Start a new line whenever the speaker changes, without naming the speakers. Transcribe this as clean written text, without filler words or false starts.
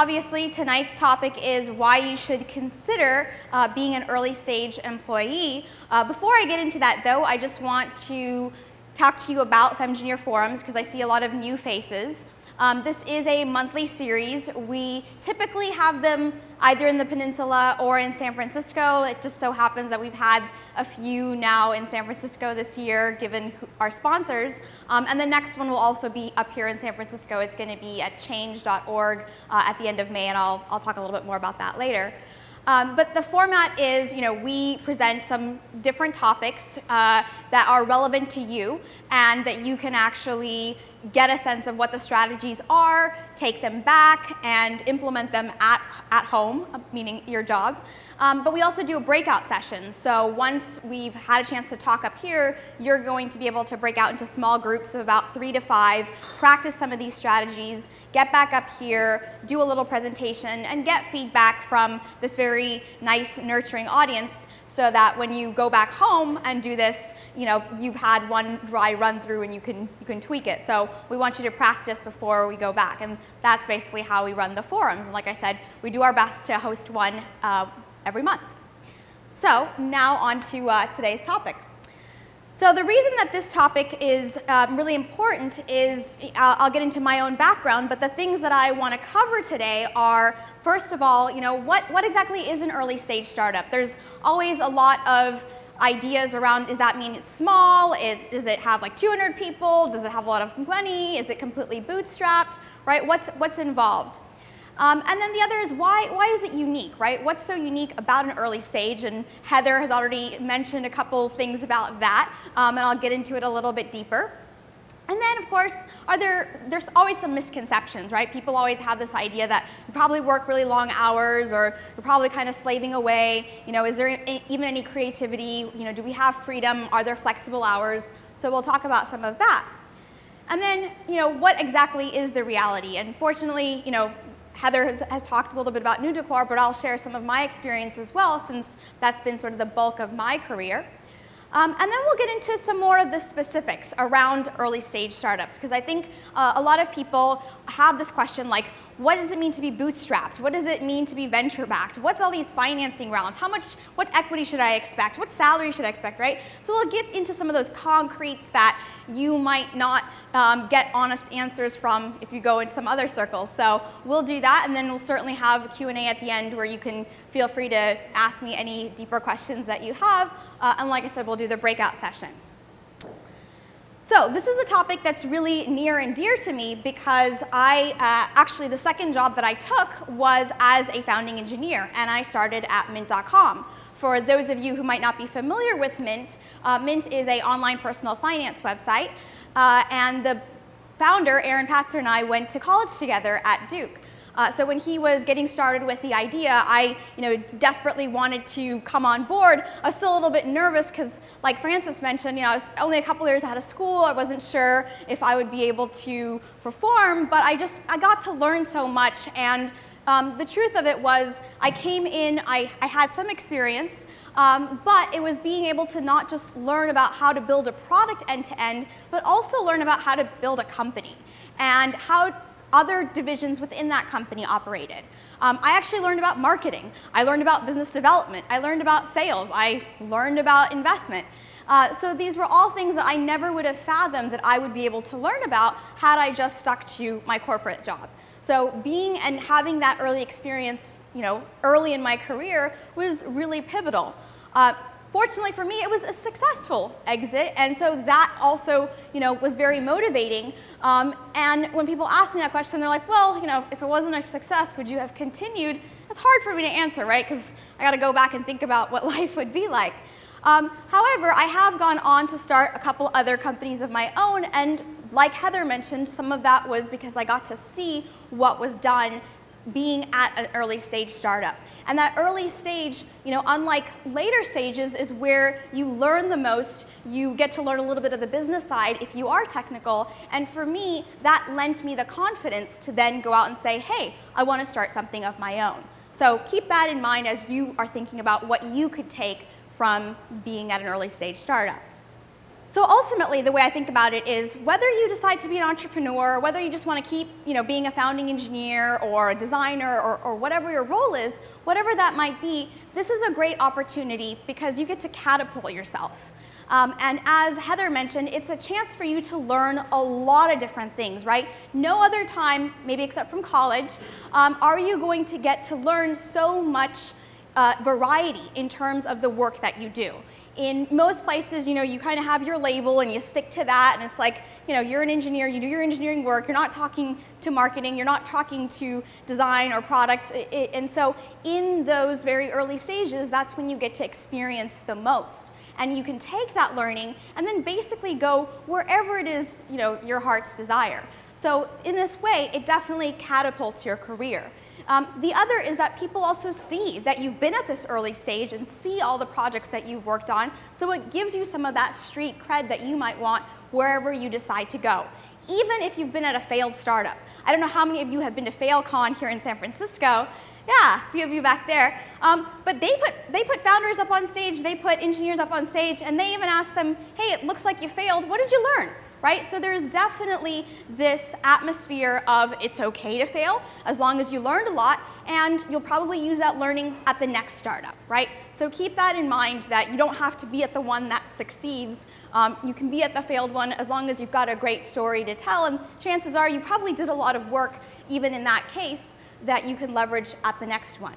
obviously tonight's topic is why you should consider being an early stage employee. Before I get into that though, I just want to talk to you about Femgineer forums because I see a lot of new faces. This is a monthly series. We typically have them either in the Peninsula or in San Francisco. It just so happens that we've had a few now in San Francisco this year, given our sponsors. And the next one will also be up here in San Francisco. It's going to be at change.org at the end of May, and I'll talk a little bit more about that later. But the format is, we present some different topics that are relevant to you and that you can actually get a sense of what the strategies are, take them back, and implement them at home, meaning your job. But we also do a breakout session. So once we've had a chance to talk up here, you're going to be able to break out into small groups of about 3 to 5, practice some of these strategies, get back up here, do a little presentation, and get feedback from this very nice, nurturing audience so that when you go back home and do this, you've had one dry run through and you can tweak it. So we want you to practice before we go back, and that's basically how we run the forums. And like I said, we do our best to host one every month. So now on to today's topic. So the reason that this topic is really important is, I'll get into my own background, but the things that I want to cover today are, first of all, what exactly is an early stage startup? There's always a lot of ideas around, does that mean it's small? Does it have like 200 people? Does it have a lot of money? Is it completely bootstrapped, right? What's involved? And then the other is why is it unique, right? What's so unique about an early stage? And Heather has already mentioned a couple things about that, and I'll get into it a little bit deeper. And then, of course, there's always some misconceptions, right? People always have this idea that you probably work really long hours, or you're probably kind of slaving away. Is there even any creativity? Do we have freedom? Are there flexible hours? So we'll talk about some of that. And then, what exactly is the reality? And fortunately, Heather has talked a little bit about new decor, but I'll share some of my experience as well, since that's been sort of the bulk of my career. And then we'll get into some more of the specifics around early stage startups, because I think a lot of people have this question like, what does it mean to be bootstrapped? What does it mean to be venture backed? What's all these financing rounds? What equity should I expect? What salary should I expect, right? So we'll get into some of those concretes that you might not get honest answers from if you go into some other circles. So we'll do that, and then we'll certainly have a Q&A at the end where you can feel free to ask me any deeper questions that you have. And like I said, we'll do the breakout session. So this is a topic that's really near and dear to me because actually the second job that I took was as a founding engineer, and I started at Mint.com. For those of you who might not be familiar with Mint, Mint is an online personal finance website, and the founder, Aaron Patzer, and I went to college together at Duke. So when he was getting started with the idea, I desperately wanted to come on board. I was still a little bit nervous because, like Francis mentioned, I was only a couple years out of school. I wasn't sure if I would be able to perform, but I got to learn so much. And the truth of it was, I came in, I had some experience, but it was being able to not just learn about how to build a product end to end, but also learn about how to build a company and how other divisions within that company operated. I actually learned about marketing. I learned about business development. I learned about sales. I learned about investment. So these were all things that I never would have fathomed that I would be able to learn about had I just stuck to my corporate job. So being and having that early experience, early in my career was really pivotal. Fortunately for me, it was a successful exit, and so that also, was very motivating. And when people ask me that question, they're like, well, if it wasn't a success, would you have continued? It's hard for me to answer, right? Because I got to go back and think about what life would be like. However, I have gone on to start a couple other companies of my own, and like Heather mentioned, some of that was because I got to see what was done being at an early stage startup. And that early stage, unlike later stages, is where you learn the most. You get to learn a little bit of the business side if you are technical. And for me, that lent me the confidence to then go out and say, hey, I want to start something of my own. So keep that in mind as you are thinking about what you could take from being at an early stage startup. So ultimately, the way I think about it is whether you decide to be an entrepreneur, whether you just want to keep being a founding engineer or a designer or whatever your role is, whatever that might be, this is a great opportunity because you get to catapult yourself. And as Heather mentioned, it's a chance for you to learn a lot of different things, right? No other time, maybe except from college, are you going to get to learn so much variety in terms of the work that you do. In most places, you kind of have your label and you stick to that, and it's like, you're an engineer, you do your engineering work, you're not talking to marketing, you're not talking to design or product, and so in those very early stages, that's when you get to experience the most. And you can take that learning and then basically go wherever it is, your heart's desire. So in this way, it definitely catapults your career. The other is that people also see that you've been at this early stage and see all the projects that you've worked on, so it gives you some of that street cred that you might want wherever you decide to go. Even if you've been at a failed startup. I don't know how many of you have been to FailCon here in San Francisco. Yeah, a few of you back there. But they put founders up on stage, they put engineers up on stage, and they even ask them, hey, it looks like you failed, what did you learn? Right? So there's definitely this atmosphere of it's okay to fail as long as you learned a lot, and you'll probably use that learning at the next startup, right? So keep that in mind, that you don't have to be at the one that succeeds. You can be at the failed one as long as you've got a great story to tell, and chances are you probably did a lot of work even in that case that you can leverage at the next one.